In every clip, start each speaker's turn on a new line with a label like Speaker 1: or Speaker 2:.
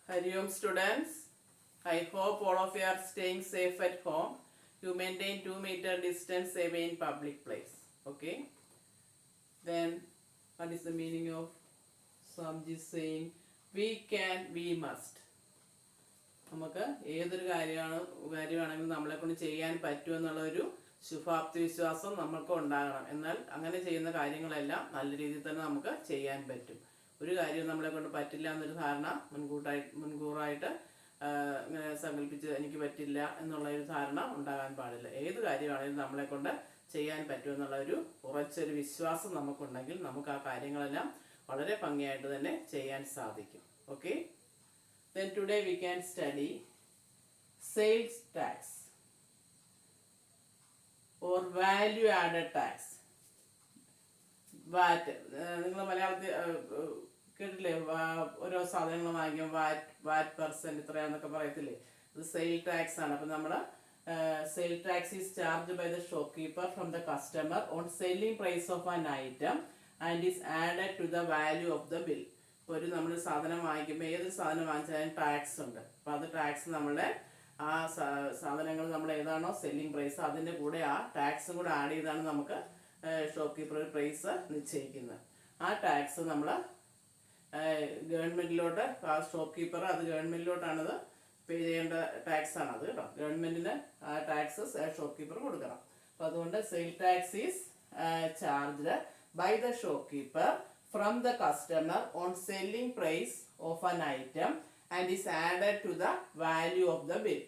Speaker 1: Hariom students, I hope all of you are staying safe at home. You maintain 2 meter distance away in public place. Okay. Then what is the meaning of Samji saying we can, we must? നമുക്ക് ഏതൊരു കാര്യമാണെങ്കിലും നമ്മളെ കൊണ്ട് ചെയ്യാൻ പറ്റുമെന്നുള്ളൊരു ശുഭാപ്തി വിശ്വാസം നമുക്ക് ഉണ്ടാകണം. എന്നാൽ അങ്ങനെ ചെയ്യുന്ന കാര്യങ്ങളെല്ലാം നല്ല രീതിയിൽ തന്നെ നമുക്ക് ചെയ്യാൻ പറ്റും. ഒരു കാര്യവും നമ്മളെ കൊണ്ട് പറ്റില്ല എന്നൊരു ധാരണ മുൻകൂറായിട്ട് ഇങ്ങനെ സങ്കല്പിച്ച് എനിക്ക് പറ്റില്ല എന്നുള്ള ഒരു ധാരണ ഉണ്ടാകാൻ പാടില്ല. ഏത് കാര്യമാണെങ്കിലും നമ്മളെ കൊണ്ട് ചെയ്യാൻ പറ്റുമെന്നുള്ള ഒരു ഉറച്ചൊരു വിശ്വാസം നമുക്കുണ്ടെങ്കിൽ നമുക്ക് ആ കാര്യങ്ങളെല്ലാം വളരെ ഭംഗിയായിട്ട് തന്നെ ചെയ്യാൻ സാധിക്കും. Okay. Then today we can study sales tax or value added tax. വാറ്റ് നിങ്ങൾ മലയാളത്തിൽ കേട്ടില്ലേ? ഓരോ സാധനങ്ങൾ വാങ്ങിക്കും വാറ്റ് പെർസെൻറ്റ് ഇത്രയാന്നൊക്കെ പറയത്തില്ലേ? ഇത് സെയിൽ ടാക്സ് ആണ്. അപ്പം നമ്മൾ sale tax is charge by the shopkeeper from the customer on selling price of an item and is added to the value of the bill. ഒരു നമ്മൾ സാധനം വാങ്ങിക്കുമ്പോൾ ഏതൊരു സാധനം വാങ്ങിച്ചാലും ടാക്സ് ഉണ്ട്. അപ്പോൾ അത് ടാക്സ് നമ്മളുടെ ആ സാധനങ്ങൾ നമ്മൾ ഏതാണോ സെല്ലിംഗ് പ്രൈസ് അതിൻ്റെ കൂടെ ആ ടാക്സും കൂടെ ആഡ് ചെയ്താണ് നമുക്ക് ഷോപ്പ് കീപ്പർ പ്രൈസ് നിശ്ചയിക്കുന്നത്. ആ ടാക്സ് നമ്മൾ ഗവൺമെൻറ്റിലോട്ട് ആ ഷോപ്പ് കീപ്പർ അത് ഗവൺമെൻറ്റിലോട്ടാണത് പേ ചെയ്യേണ്ട ടാക്സ് ആണ് അത് കേട്ടോ. ഗവൺമെൻറ്റിന് ആ ടാക്സ് ഷോപ്പ് കീപ്പർ കൊടുക്കണം. അപ്പോൾ അതുകൊണ്ട് sale tax is charged by the shopkeeper from the customer on selling price of an item and is added to the value of the bill.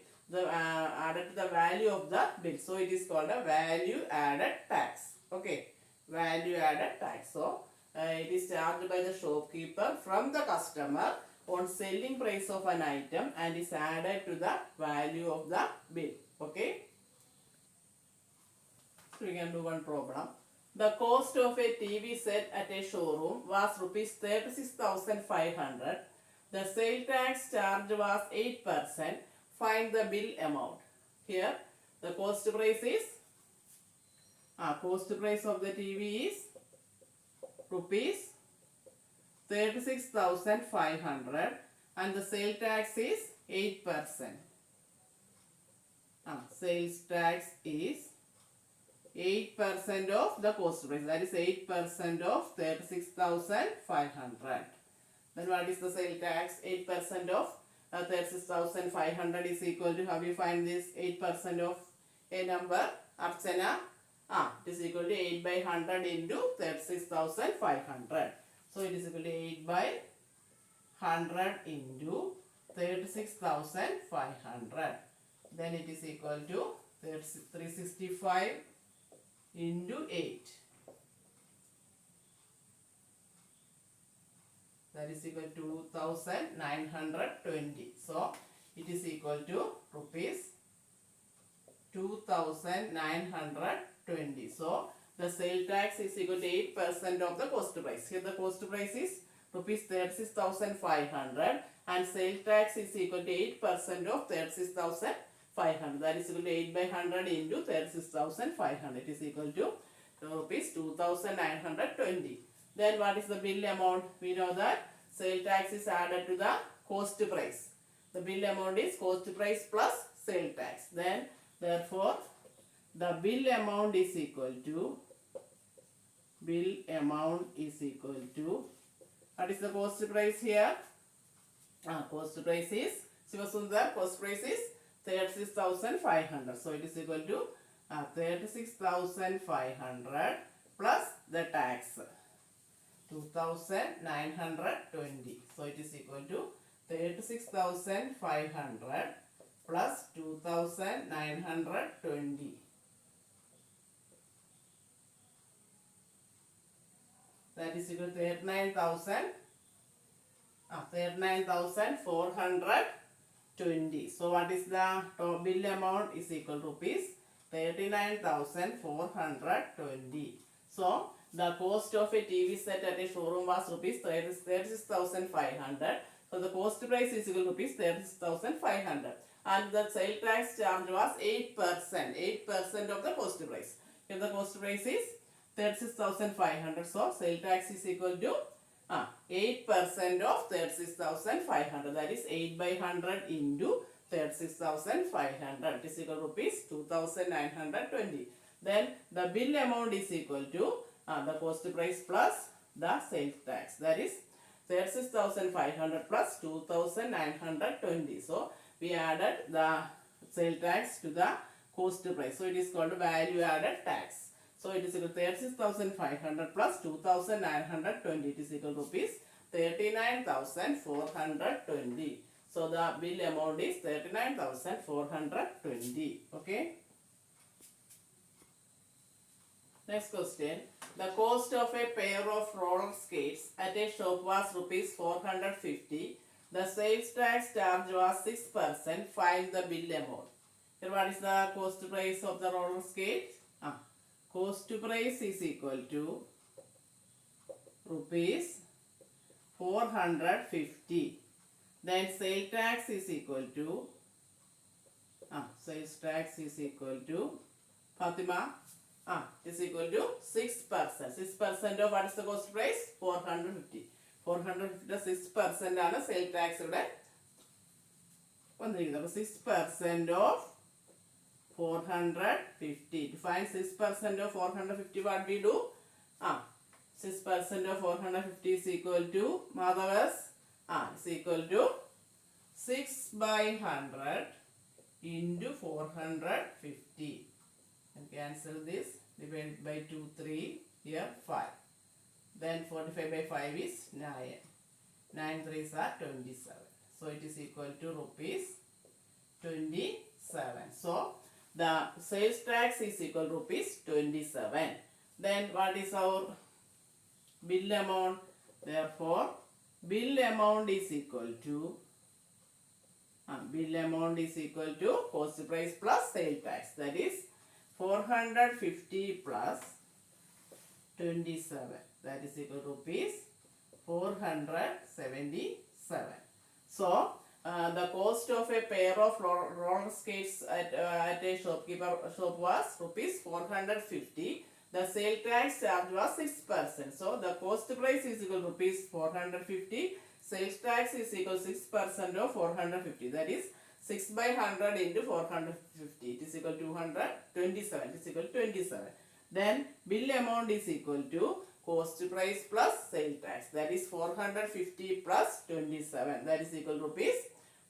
Speaker 1: Added to the value of the bill. So it is called a value added tax. Okay, value added tax. So it is charged by the shopkeeper from the customer on selling price of an item and is added to the value of the bill. Okay. So we can do one problem. The cost of a TV set at a showroom was rupees 36,500. The sale tax charge was 8%. Find the bill amount. Here the cost price is of the TV is rupees 36,500 and the sale tax is 8%. Sales tax is 8% of the cost price, that is 8% of 36,500. Then what is the sale tax? 8% of 36,500 is equal to, how we find this 8% of a number? Archana, it is equal to 8 by 100 into 36,500. So it is equal to 8 by 100 into 36,500. Then it is equal to 365 into 8. That is equal to 2,920. So it is equal to rupees 2,920. So the sale tax is equal to 8% of the cost price. Here the cost price is rupees 36,500 and sale tax is equal to 8% of 36,500. That is equal to 8 by 100 into 36,500. It is equal to rupees 2,920. Then what is the bill amount? We know that sale tax is added to the cost price. The bill amount is cost price plus sale tax. Then therefore the bill amount is equal to what is the cost price here? Cost price is Sivasundar, cost price is 36,500. So it is equal to 36,500 plus the tax 2,920. So it is equal to 36,500 plus 2,920. That is equal to 39,420. So what is the bill amount is equal to rupees 39,420. So the cost of a TV set at a showroom was rupees 36,500. So the cost price is equal to rupees 36,500 and the sale tax charge was 8%. 8% of the cost price. Here the cost price is 36,500. So sale tax is equal to 8% of 36,500. That is 8 by 100 into 36,500. It is equal to rupees 2,920. Then the bill amount is equal to the cost price plus the sales tax. That is 36,500 plus 2,920. So we added the sale tax to the cost price. So it is called value added tax. So it is equal to 36,500 plus 2,920. It is equal to rupees 39,420. So the bill amount is 39,420. Okay. Next question. The cost of a pair of roller skates at a shop was rupees 450. The sales tax charge was 6%. Find the bill amount. Here what is the cost price of the roller skate? Cost price is equal to rupees 450. Then sale tax is equal to sales tax is equal to Fatima is equal to 6%. 6% of what is the cost price? 450. 450 6% ആണ് sale tax ഇവിടെ വന്നിരിക്കുന്നത്. അപ്പോൾ 6% of 450. To find 6% of 450, what we do? 6% of 450 is equal to Madhavas. Is equal to 6 by 100 into 450. And cancel this. Divide by 2, 3. Here 5. Then 45 by 5 is 9. 9 3s are 27. So it is equal to rupees 27. So the sales tax is equal to rupees 27. Then what is our bill amount? Therefore, bill amount is equal to cost price plus sale tax. That is 450 plus 27. That is equal to rupees 477. So the cost of a pair of roller skates at a shop was rupees 450. The sale tax charge was 6%. So the cost price is equal to rupees 450. Sales tax is equal to 6% of 450. That is 6 by 100 into 450. It is equal to 227. It is equal to 27. Then bill amount is equal to cost price plus sale tax. That is 450 plus 27. That is equal to rupees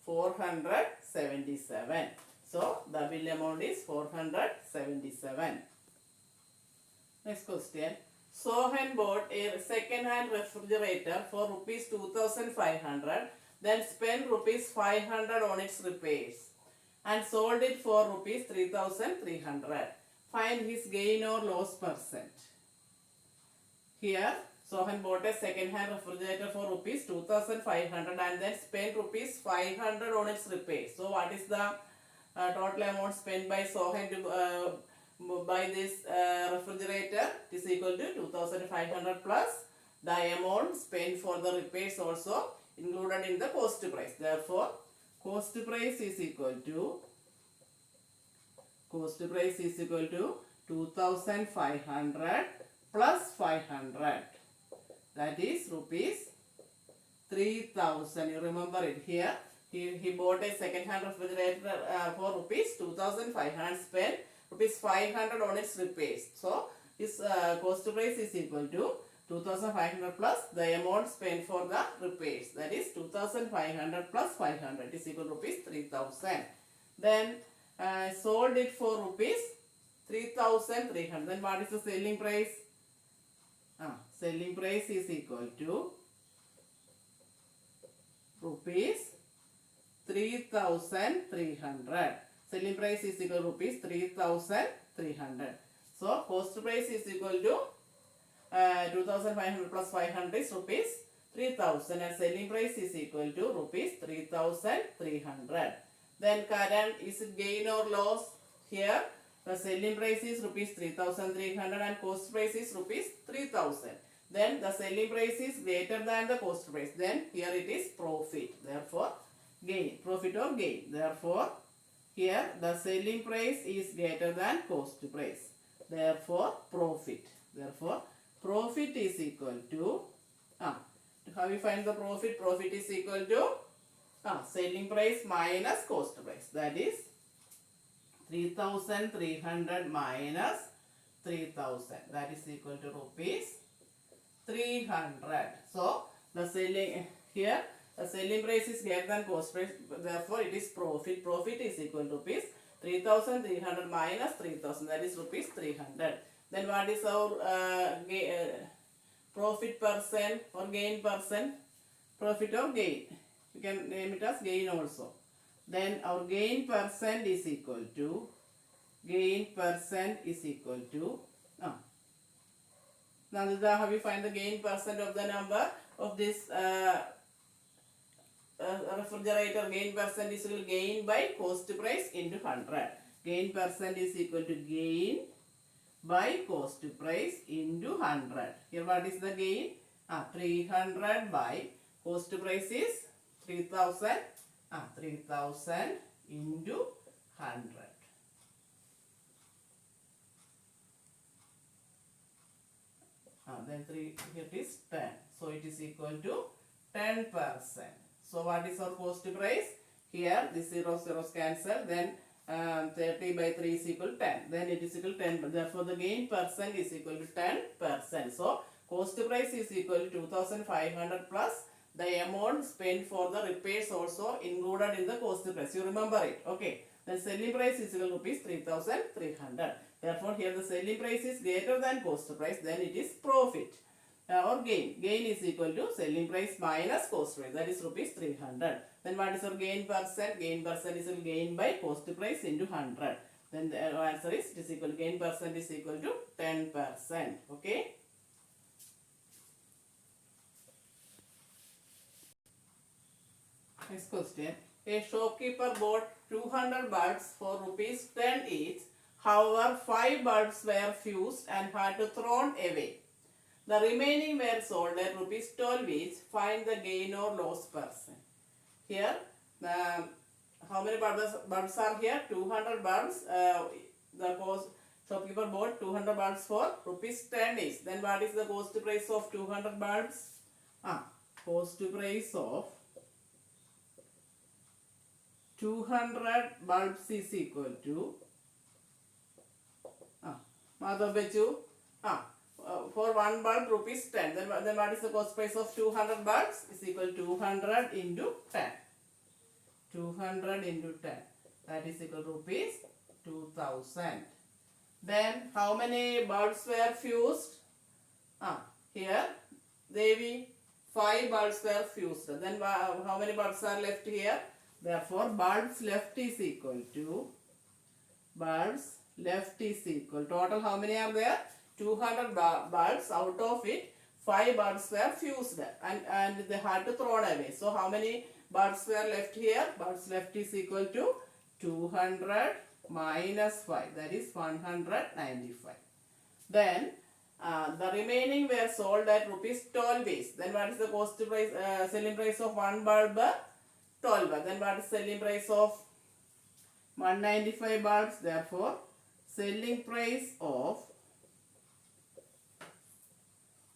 Speaker 1: 477. So the bill amount is 477. Next question. Sohan bought a second-hand refrigerator for rupees 2,500. Then spent rupees 500 on its repairs and sold it for rupees 3,300. Find his gain or loss percent. Here Sohan bought a second-hand refrigerator for rupees 2,500 and then spent rupees 500 on its repairs. So what is the total amount spent by Sohan to buy this refrigerator? It is equal to 2,500 plus the amount spent for the repairs also included in the cost price. Therefore, cost price is equal to 2,500 plus 500. That is rupees 3,000. You remember it here. He bought a second-hand refrigerator for rupees 2,500, spent rupees 500 on its repairs. So his cost price is equal to 2,500 plus the amount spent for the repairs. That is 2,500 plus 500 is equal to rupees 3,000. Then sold it for rupees 3,300. Then what is the selling price? Selling price is equal to rupees 3,300. Selling price is equal to rupees 3,300. So cost price is equal to 2,500 plus 500 is rupees 3,000 and selling price is equal to rupees 3,300. Then current, is it gain or loss? Here the selling price is rupees 3,300 and cost price is rupees 3,000. Then the selling price is greater than the cost price. Then here it is profit. Therefore gain, profit or gain. Therefore here the selling price is greater than cost price. Therefore profit. Therefore profit is equal to how we find the profit? Profit is equal to selling price minus cost price. That is 3,300 minus 3,000. That is equal to rupees 300. So the selling here, the selling price is greater than cost price. Therefore, it is profit. Profit is equal to rupees 3,300 minus 3,000. That is rupees 300. Then what is our profit percent or gain percent? Profit or gain? You can name it as gain also. Then our gain percent is equal to Nandita, how we find the gain percent of the number of this refrigerator? Gain percent is equal to gain by cost price into 100. Gain percent is equal to gain by cost price into 100. Here what is the gain? 300 by cost price is 3,000. 3,000 into 100. Then 3, here it is 10. So it is equal to 10%. So what is our cost price? Here this 0 zeros cancel. Then 30 by 3 is equal to 10. Then it is equal to 10. Therefore the gain percent is equal to 10%. So cost price is equal to 2,500 plus the amount spent for the repairs also included in the cost price. You remember it. Okay. Then selling price is equal to rupees 3,300. Therefore, here the selling price is greater than cost price. Then it is profit or gain. Gain is equal to selling price minus cost price. That is rupees 300. Then what is our gain percent? Gain percent is equal to gain by cost price into 100. Then the answer is it is equal to gain percent is equal to 10%. Okay. Next question. A shopkeeper bought 200 bulbs for rupees 10 each. However, 5 bulbs were fused and had to thrown away. The remaining were sold at rupees 12 each. Find the gain or loss percent. Here, how many bulbs are here? 200 bulbs. The shopkeeper bought 200 bulbs for rupees 10 each. Then what is the cost price of 200 bulbs? Cost price of 200 bulbs is equal to for one bulb rupees 10. Then what is the cost price of 200 bulbs? Is equal to 200 into 10. 200 into 10. That is equal to rupees 2,000. Then how many bulbs were fused? Here Devi 5 bulbs were fused. Then how many bulbs are left here? Therefore, bulbs left is equal to total how many are there? 200 bulbs. Out of it, 5 bulbs were fused and they had to thrown away. So how many bulbs were left here? Bulbs left is equal to 200 minus 5. That is 195. Then the remaining were sold at rupees 12 each. Then what is the cost price? Selling price of one bulb? 12. Then what is selling price of 195 bulbs? Therefore, selling price of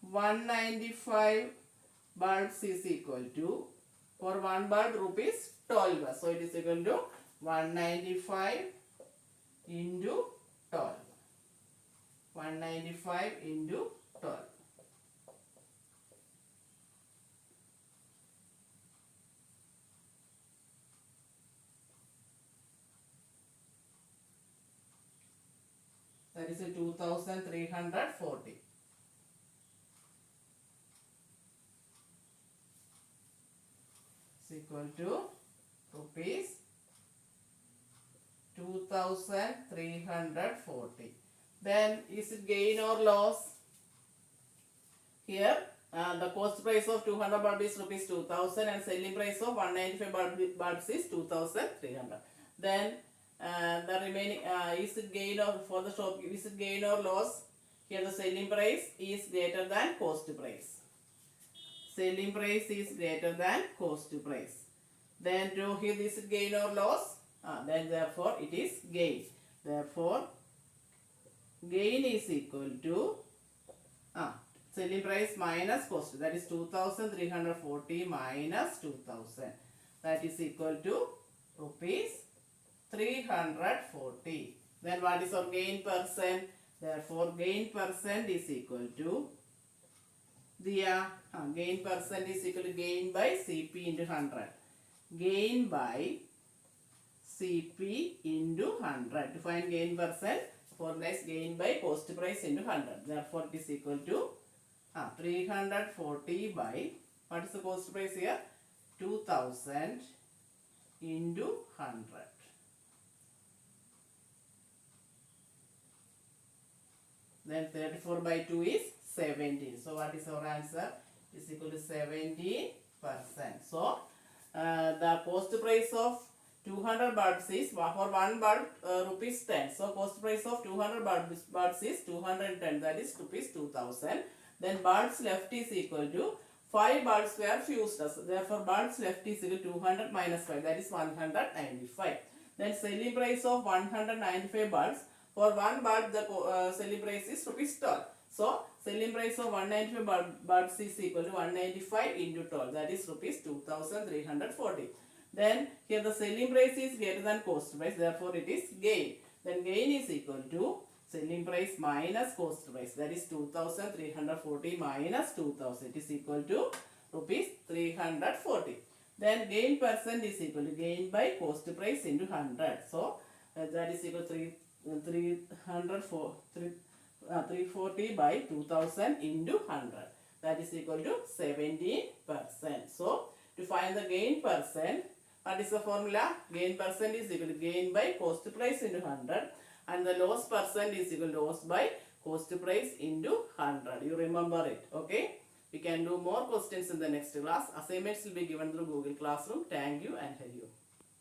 Speaker 1: 195 bulbs is equal to, for one bulb rupees 12. So it is equal to 195 into 12. 195 into 12. That is a 2,340. Is equal to rupees 2,340. Then is it gain or loss? Here the cost price of 200 bulbs is rupees 2,000 and selling price of 195 bulbs is 2,300. Then the remaining is it gain or for the shop, is it gain or loss? Here the selling price is greater than cost price. Selling price is greater than cost price. Then to here this is gain or loss? Then therefore it is gain. Therefore gain is equal to selling price minus cost, that is 2340 minus 2000, that is equal to rupees 340. Then what is our gain percent? Therefore gain percent is equal to gain percent is equal to gain by CP into 100. Gain by CP into 100. To find gain percent, formula is gain by cost price into 100. Therefore it is equal to 340 by, what is the cost price here? 2000 into 100. Then 34 by 2 is 17. So what is our answer? Is equal to 17%. So the cost price of 200 bulbs is, for 1 bulb rupees 10. So cost price of 200 bulbs is 210, that is rupees 2000. Then bulbs left is equal to 5 bulbs were fused. Therefore bulbs left is equal to 200 minus 5, that is 195. Then selling price of 195 bulbs. For 1 bulb the selling price is rupees 12. So selling price of 195 bulbs is equal to 195 into 12, that is rupees 2340. Then here the selling price is greater than cost price, therefore it is gain. Then gain is equal to selling price minus cost price, that is 2340 minus 2000, it is equal to rupees 340. Then gain percent is equal to gain by cost price into 100. So that is equal to 340 by 2000 into 100, that is equal to 17%. So to find the gain percent, what is the formula? Gain percent is equal to gain by cost price into 100, and the loss percent is equal to loss by cost price into 100. You remember it, okay? We can do more questions in the next class. Assignments will be given through Google Classroom. Thank you and hello.